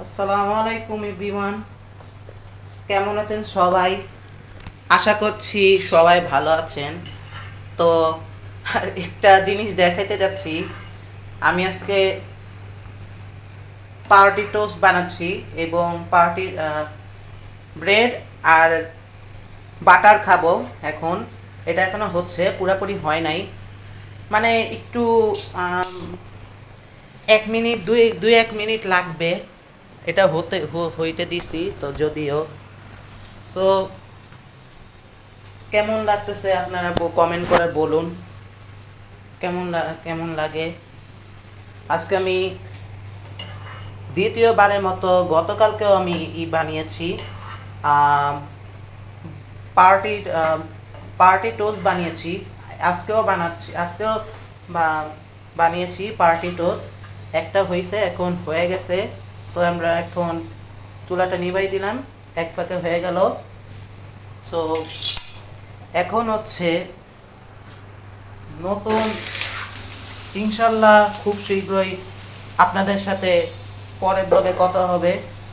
আসসালামু আলাইকুম এভরিওয়ান, কেমন আছেন সবাই? আশা করছি সবাই ভালো আছেন। তো একটা জিনিস দেখাইতে যাচ্ছি। আমি আজকে পাউরুটি টোস্ট বানাচ্ছি এবং পাউরুটি ব্রেড আর বাটার খাবো এখন। এটা এখনো হচ্ছে, পুরোপুরি হয় নাই, মানে একটু আম, 1 মিনিট দুই দুই 1 মিনিট লাগবে। এটা হইতে দিছি তো, যদিও তো কেমন লাগতেছে আপনারা কমেন্ট করে বলুন কেমন লাগে। আজকে আমি দ্বিতীয়বারের মতো, গতকালকেও আমি বানিয়েছি, পার্টি পার্টি টোস্ট বানিয়েছি। আজকেও বানিয়েছি পার্টি টোস্ট। একটা হয়েছে, এখন হয়ে গেছে। সো আমরা এখন চুলাটা নিভাই দিলাম, এক ফাঁকে হয়ে গেল। সো এখন হচ্ছে নতুন, ইনশাল্লাহ খুব শীঘ্রই আপনাদের সাথে পরের ব্লগে কথা হবে।